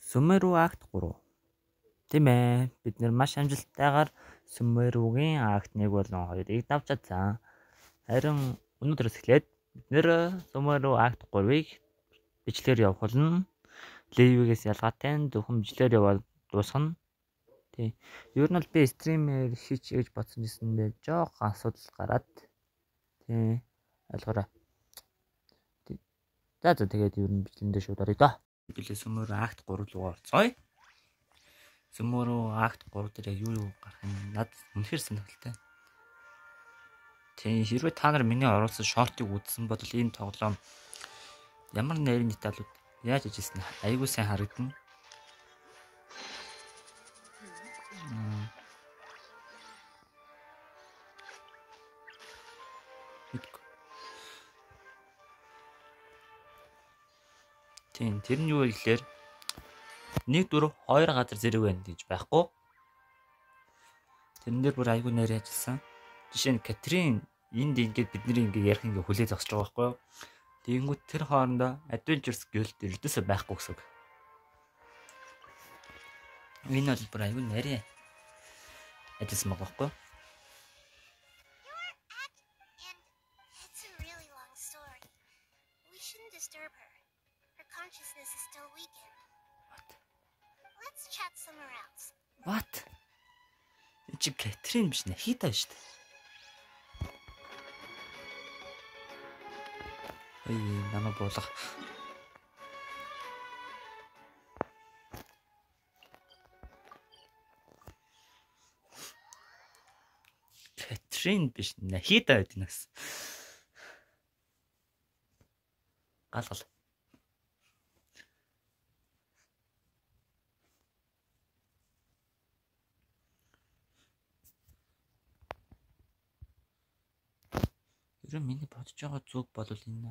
Сүмэрүү акт 3. Тийм ээ. Бид нэр маш амжилттайгаар Сүмэрүүгийн акт 1 болон 2-ыг давж чадсан. Харин өнөөдрөөс эхлээд бид нэр Сүмэрүү акт 3-ыг бичлэгээр явуулах болно. Левигээс ялгаатай зөвхөн бичлэгээр яваад дуусгана. Тий. Ер нь бол би стримээр хийчих гэж бодсон юмсэндээ жоох асуудал гараад. Тий. Ойлгоорой. За тэгээд ер нь бичлэгэндээ шууд оръё доо. Билээ Сүмэрүү акт 3 руу орцгоё. Сүмэрүү акт 3 дээр яг юу гарах юм надад үнэхээр сонирхолтой. Тийм хэрвээ та нар миний оруулсан шортыг үзсэн бол энэ тоглоом ямар нэрийн деталууд яаж ажилласан айгүй сайн харагдана. Тийм тэр нь юу вэ гэхээр 1 4 2 газар зэрэг байна гэж байхгүй. Тэрэн дээр бүр айгүй нэр ажилласан. Жишээ нь Катрин энд ингээд бидний ингээд ярих ингээд хүлээ зогсож байгаа байхгүй юу? Тэгэнгүүт тэр хоорондоо Adventures Guild ердөөсөө байхгүй гэсэн үг. Энэ бол бүр айгүй нэрээ ажилласан байгаа байхгүй юу? What? Энд чи Катрин биш Нахита шүү дээ. Ой, намайг буулгах. Катрин биш Нахита гэдэг нас. Гал. Ер нь миний бодож байгаа зүг бол энэ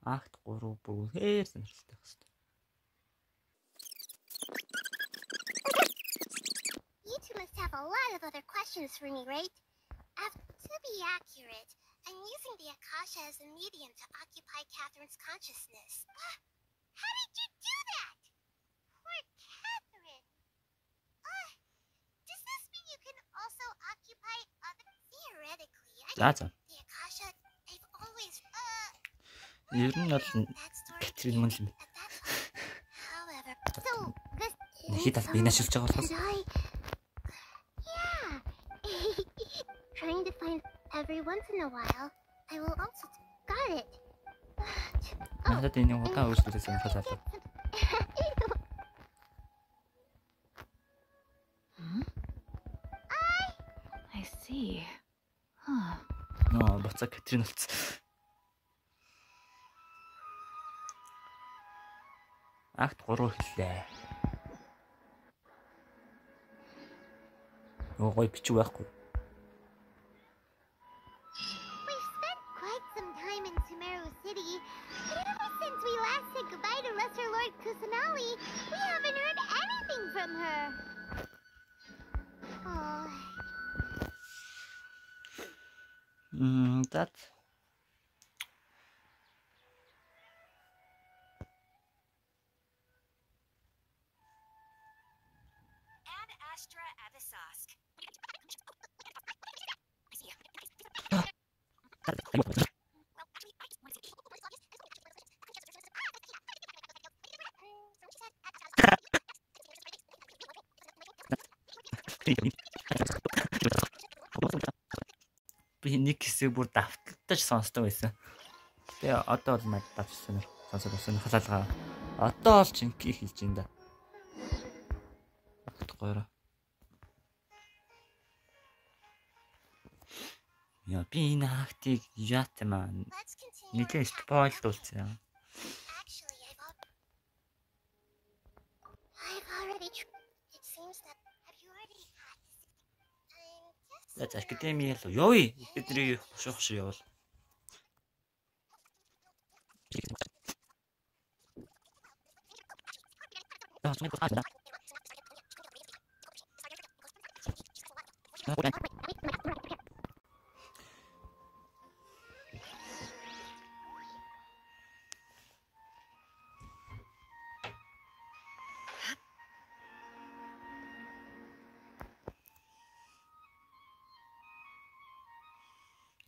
акт 3 бүгээр сонирхолтой хэвээр. You two must have a lot of other questions for me, right? To be accurate, I'm using the Akasha as a medium to occupy Catherine's consciousness. How did you do that? Poor Catherine. Does this mean you can also occupy other theoretically? За. The Akasha, I've always Ер нь бол Катрин мөн л юм. However, so this Нахитаас би нашилж байгаа болохоос. Yeah. Trying to find every once in a while. I will also got it. Надад энэ удаан үйлчлүүлээс сонирхолтой. I see. Боцоо Катрин болсон. Акт 3 хэллээ. Гой бичиг байхгүй. We've spent quite some time in Sumeru City, but ever since we last said goodbye to Lesser Lord Kusanali, we haven't heard anything from her. Oh. That. Ad Astra Abyssosque. Би нэг хэсэг бүр давталтаж сонсдог байсан. Тэгээ одоо бол надад давч сонирхолтой. Одоо л чинки хэлж ин да. Гойроо. Яа би энэ актыг яат юм аа. Нилээ спойл дуулсан. Actually, I've already it seems that have you already practiced? I'm just За академи л ёо бидний хошоохш явал.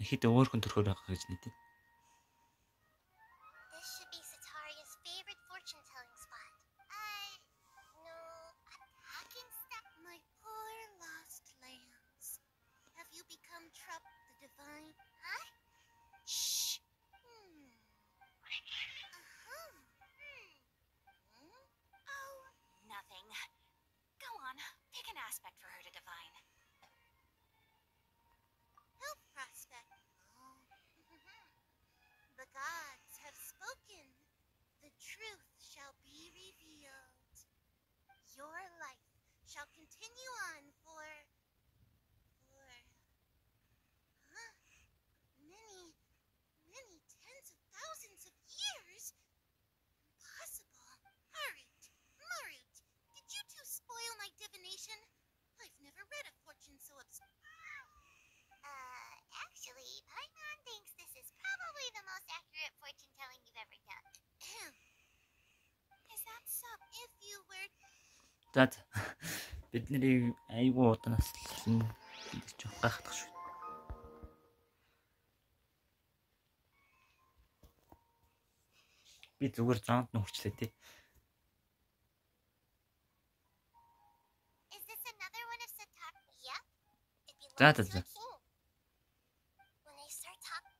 Ихэд өөрхөн төрхөөр байгаа гэж нийт. This should be Sataria's favorite fortune-telling spot. No, attacking stuff. My poor lost lambs. Have you become Trup the Divine? Huh? Shh. Oh, nothing. Go on, pick an aspect for her to divine. Health prospect. Oh. The gods have spoken. The truth shall be revealed. Your life shall continue on for many tens of thousands of years. Impossible. Marut, did you two spoil my divination? I've never read a fortune so actually, Paimon thinks this is probably the most accurate fortune telling you've ever done. Is that so? If you were... За бидний айгүй удаанаас л гэж гайхах шүү. Би зүгээр зоонд нь хүрчлээ тий. Is this another one of Satar? Yep. It belongs That to is a it. king. When I start talking...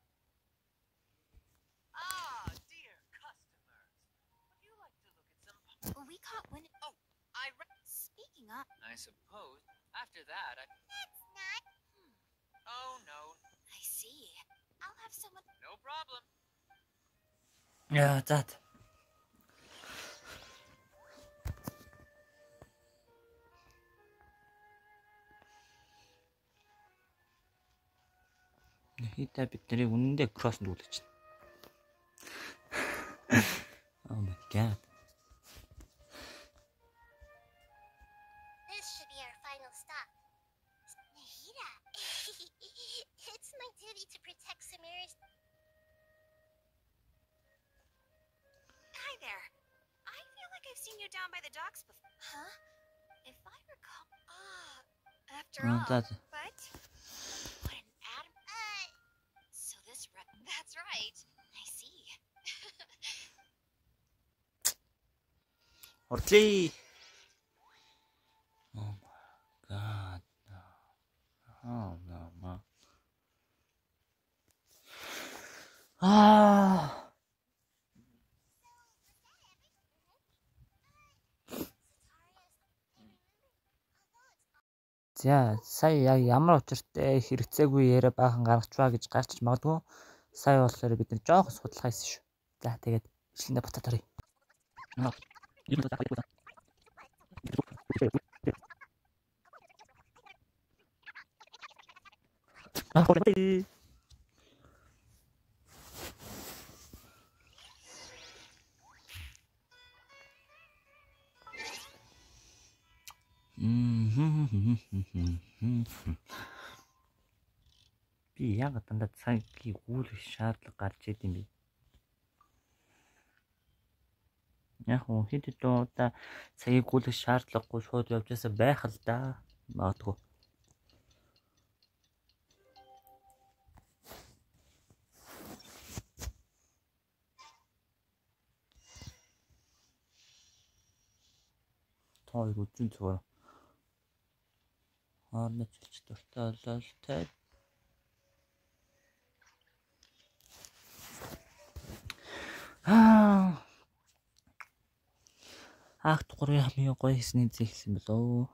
Ah, dear customers. Would you like to look at some... We caught when. Oh, I Speaking up. suppose after that That's not... Oh, no. I see. I'll have someone. No problem. Яа за. Хитэ бид нарыг үнэндээ кросс дүүлж байна. Oh my god. This should be our final stop. Nahida. It's my duty to protect Samira's... Hi there. I feel like I've seen you down by the docks before. Huh? If I recall. After all. That's But. What an atom. So this. That's right. I see. Ортлий. Oh my god. Oh no. За сая яг ямар учиртай хэрэгцээгүй яриа баахан гаргачваа гэж гарч магадгүй. Сая болохоор бид нар жоох судлах байсан шүү. За тэгээд ишлэндээ буцаад оръё. Би яг дандаа цагийг үүлэх шаардлага гарч идэм би. Яг хөө хэд удаа цагийг үүлэх шаардлагагүй шууд явжсаа байх л да. Магадгүй. Той үзэн зүгээр. Хоорны чилч дуртай болол тай. Акт 3 хамгийн гоё хийсний зэхсэн болоо.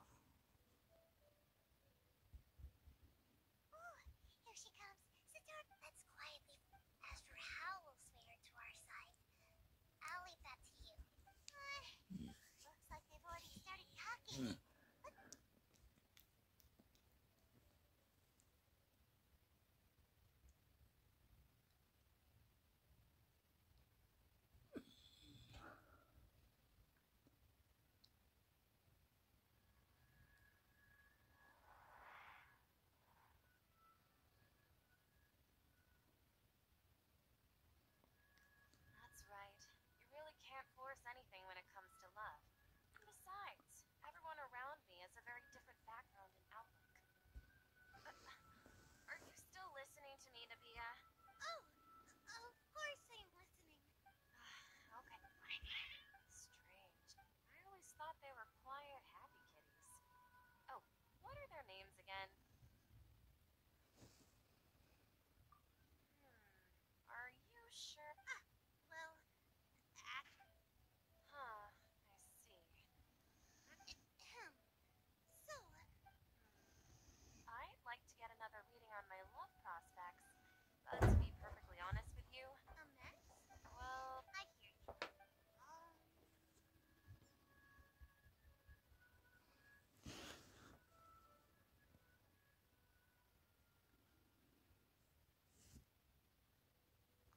Here she comes. Sitar, let's quietly... As for how we'll sway her to our side, I'll leave that to you. Looks like they've already started talking.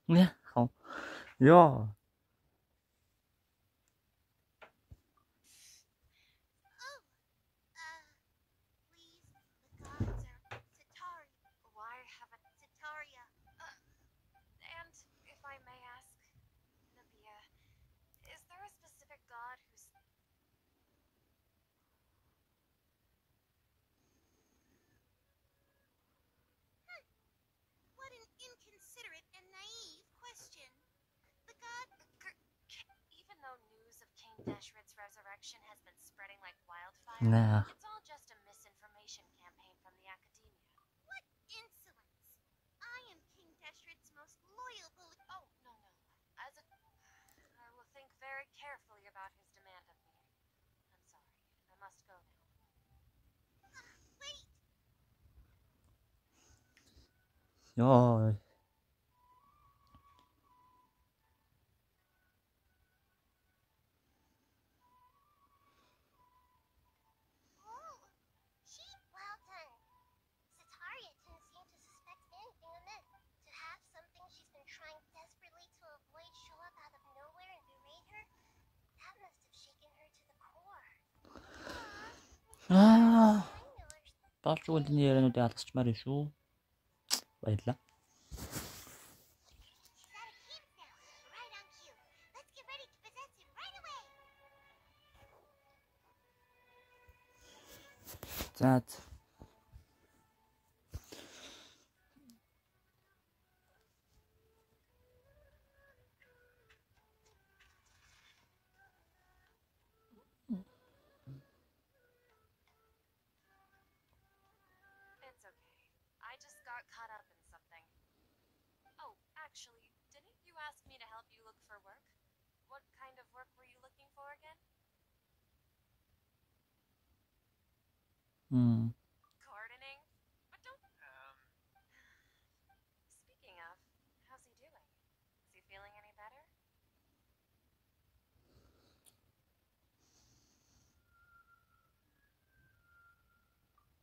Không. Yo. Oh, please, the gods are Satari. Why haven't... Sataria. And if I may ask, Nabia, is there a specific god who's... What an inconsiderate and naive question. The god... Even though news of King Deshret's resurrection has been spreading like wildfire, Nah. it's all just a misinformation campaign from the academia. What insolence! I am King Deshret's most loyal Oh, no. As a... I will think very carefully about his demand of me. I'm sorry. I must go now. Wait! Yo. Oh, well done. Sataria didn't seem to suspect anything amiss. To have something she's been trying desperately to avoid show up out of nowhere and berate her, that must have shaken her to the core. Аа. I know her. Болж үгэндний яриануудыг алгачмаар юм шүү. Баярлаа. She's at a camp now, right on cue. Let's get ready to possess him right away. За. It's okay. I just got caught up in something. Oh, actually, didn't you ask me to help you look for work? What kind of work were you looking for again? Gardening? But don't... Speaking of, how's he doing? Is he feeling any better?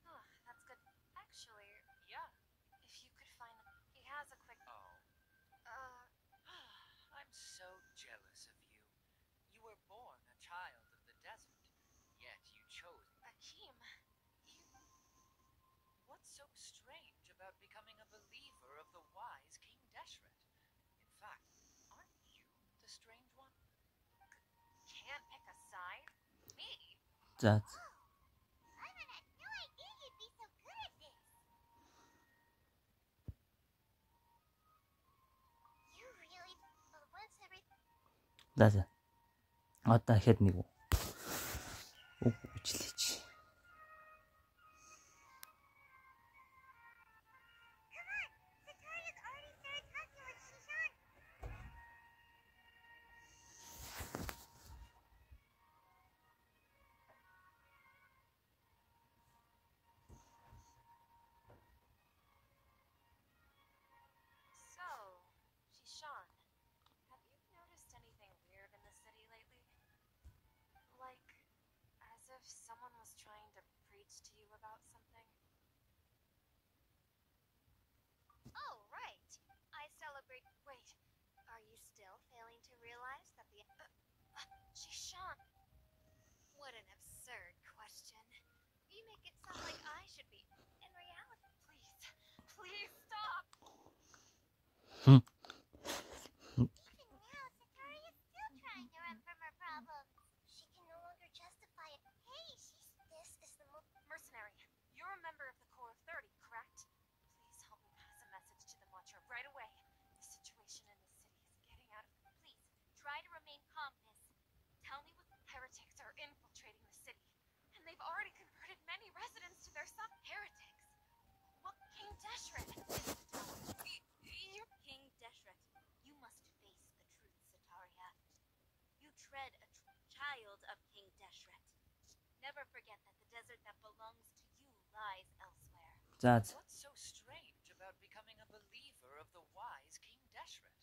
Oh, that's good. Actually, Yeah. if you could find... He has a quick... Oh. I'm so jealous of you. You were born a child of the desert, yet you chose... Akeem, you... What's so strange about becoming a believer of the wise King Deshret? In fact, aren't you the strange one? can't pick a side? Me? За. I had no idea you'd be so good at this. You really... once every... За. Одоо хэд нэг үү? Үг үчлээч. Come on! Sataria's already started talking with Shishan. So, Shishan, have you noticed anything weird in the city lately? Like, as if someone was trying to preach to you about something? Oh, right. I celebrate... Wait, are you still failing to realize that the... Shishan! What an absurd question. You make it sound like I should be... In reality... Please stop! Even now, Sataria's still trying to run from her problems. She can no longer justify it. Hey, this is the Mercenary, you're a member of the Corps of 30, correct? Please help me pass a message to the Watcher right away. The situation in the city is getting out of... Please, Try to remain calm, miss. tell me what heretics are infiltrating the city. And they've already converted many residents to their side. Heretics? Well, King Deshret! You... King Deshret, you must face the truth, Sataria. You tread a child of King Deshret. Never forget that the desert that belongs to you lies elsewhere. За. What's so strange about becoming a believer of the wise King Deshret?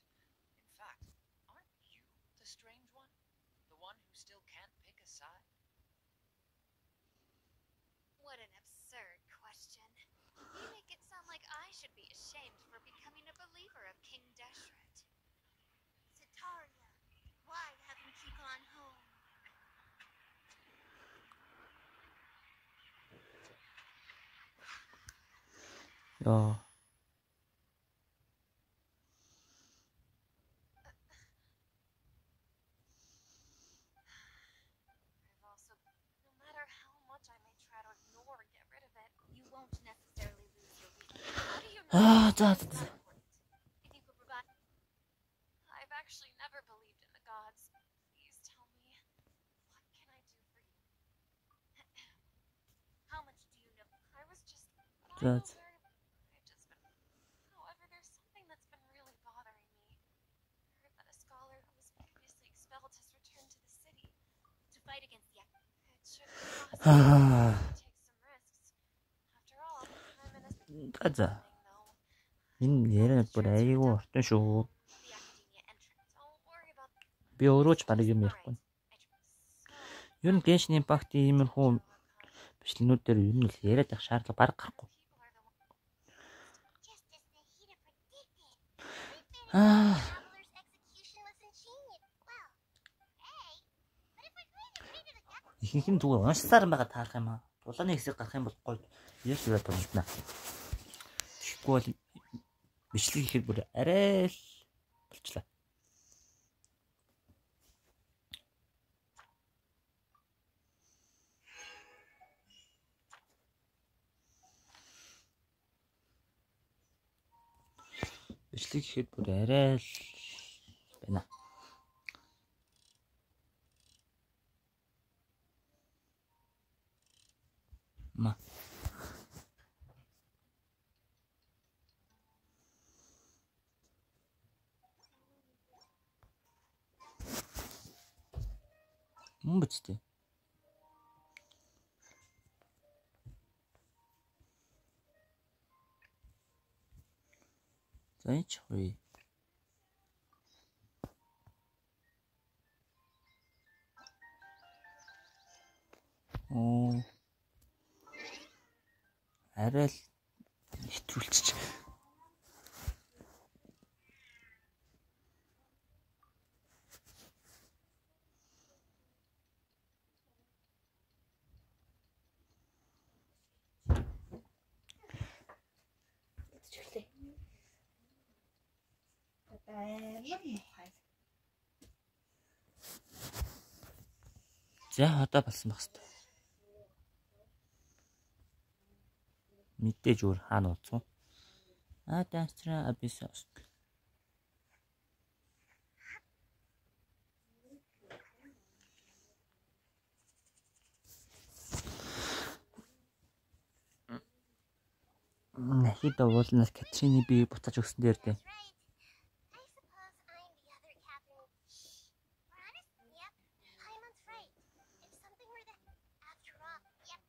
In fact, aren't you the strange one? The one who still can't pick a side? What an absurd question. You make it sound like I should be ashamed for becoming a believer of King Deshret. Ёо. I've also, no matter how much I may try to ignore or get rid of it, You won't necessarily lose your reason. how do you know Ah, it's за. that important? If you could provide, I've actually never believed in the gods. Please tell me, what can I do for you? How much do you know? I was just, I За. know very, I've just been, however, there's something that's been really bothering me. I heard that a scholar who was previously expelled has returned to the city. To fight against the It should be possible Аа. to take some risks. After all, I'm in a За. thing though. Энэ яриад бүр айгүй уртан шүү. the academia entrance. Don't worry about Би өөрөө ч барыг юм ярихгүй. Ер нь Genshin Impact иймэрхүү бичлэгнүүд дээр ер нь л яриад байх шаардлага бараг гарахгүй. Just as Nahida predicted. Аа. Traveler's execution was ingenious. Well, hey, but if we're going to read it again, Ихэнх нь зүгээр уншсаар байгаа таарах юм аа. Дулааны хэсэг гарах юм бол гоё. Yes үрээд болчихно. Тэгэхгүй бол бичлэг ихэд бүр арай л болчлаа. Бичлэг ихэд бүр арай л байна. Ма. Биз дээ. За энэ ч гоё. Оо. Арай л хэтрүүлчих. За одоо болсон байх хэвээр. Мэдээж өөр хаана ууцсан. Дансра абисос. Нахид уулнаас Катрины би буцааж өгсөн дээр дээ. right. I suppose I'm the other Catherine. We're honest? Yep. Paimon's right. If something were to, after all, yep,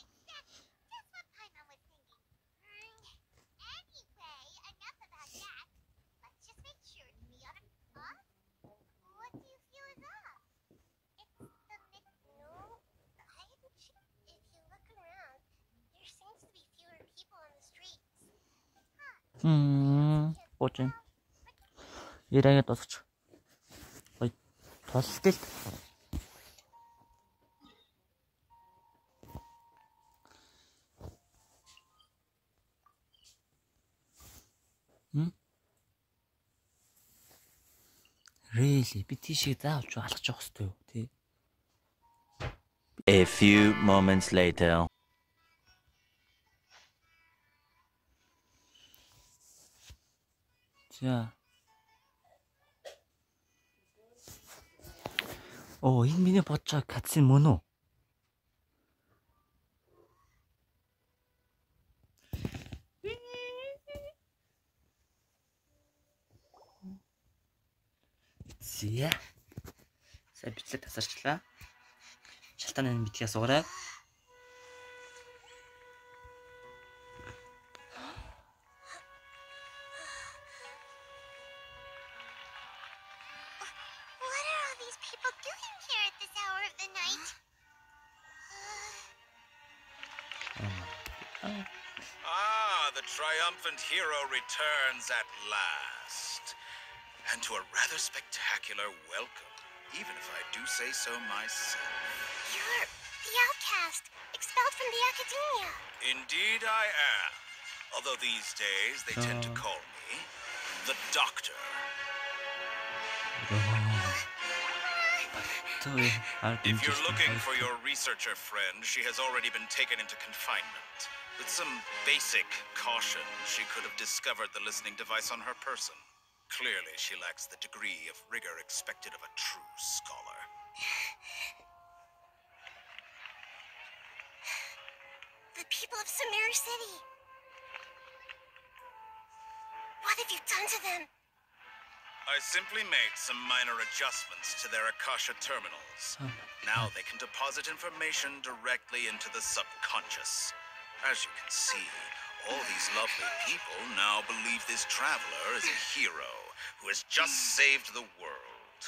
exactly. That's what Paimon was thinking. Anyway, enough about that. Let's just make sure to be on Huh? What do you feel is up? It's the no. If you look around, there seems to be fewer people on the streets. Бочин. Яриагаа дуусч. Ой. Тултал. Really би тийшээ заавалж алгаж явах хэрэгтэй юу тий. A few moments later. За. Оо, энэ миний бодож байгаа катсин мөн үү? Зя. Сайн бичлэг тасарчлаа. Шалтгааны битгий асуугаарай. What are all these people doing here at this hour of the night? The triumphant hero returns at last. And to a rather spectacular welcome, even if I do say so myself. You're the outcast, expelled from the academia. Indeed I am. Although these days they tend to call me the Doctor. If you're looking for your researcher friend, she has already been taken into confinement. With some basic caution, she could have discovered the listening device on her person. Clearly, she lacks the degree of rigor expected of a true scholar. The people of Sumeru City. What have you done to them? I simply made some minor adjustments to their Akasha terminals. Now they can deposit information directly into the subconscious. As you can see, all these lovely people now believe this traveler is a hero who has just saved the world.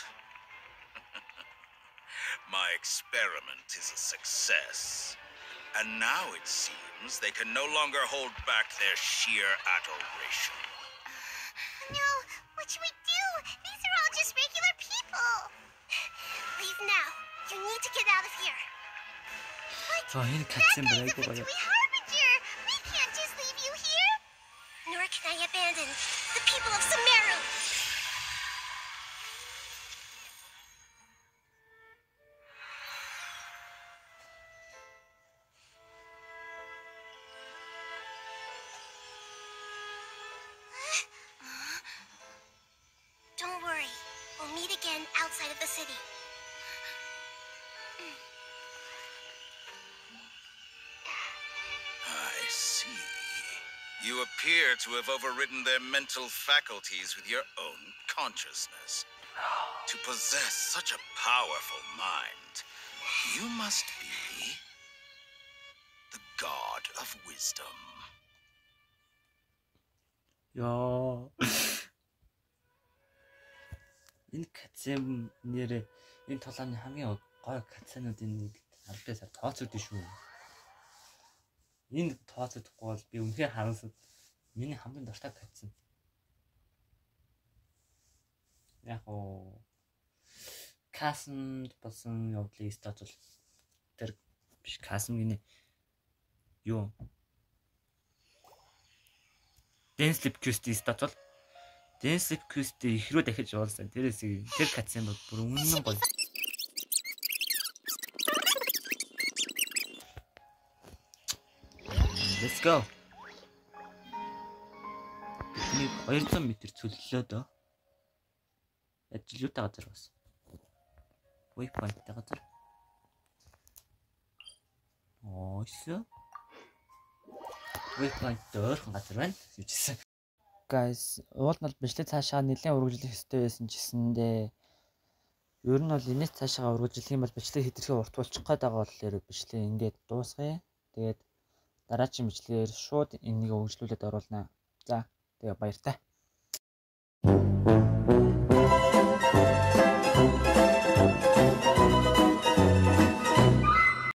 My experiment is a success. And now it seems they can no longer hold back their sheer adoration. No, what should we do? These are all just regular people. Leave now. You need to get out of here. But энэ that катсан guy's a байгаад байгаа. victory harbinger. We can't just leave you here. Nor can I abandon the people of Sumeru. Don't worry. We'll meet again outside of the city. I see. You appear to have overridden their mental faculties with your own consciousness. To possess such a powerful mind, you must be the god of wisdom. Яа. Энэ катсан нэрээ энэ толооны хамгийн гоё катсануудын нэг албаасаа тооцогдсон шүү. Энэ тооцогдохгүй бол би үнэхээр харамсав. Миний хамгийн дуртай катсан. Яг оо касмд болсон явдлыг статус тэр биш касм гинэ юу Densleep Quest-ийн статус Densleep Quest их рүү дахиж уулсан. Тэрээс тэр катсан бол бүр өмнө гоё. Let's go. Бидний 200 м цөллөө дөө. Ажилуутай газар бас. Waypoint-тай газар. Ойсоо. Waypoint дөөрхөн газар байна. Юучихсан. Guys, уул нь бичлэг цаашаа нэлээд үргэлжлэх ёстой байсан гэсэндээ ер нь бол энэс цаашаа үргэлжлэх юм бол бичлэг хэтэрхий урт болчих гээд байгаа болохоор бичлэг ингээд дуусгая. Тэгээд дараагийн бичлэгээр шууд энийг үргэлжлүүлээд оруулнаа. За, тэгээ баяртай.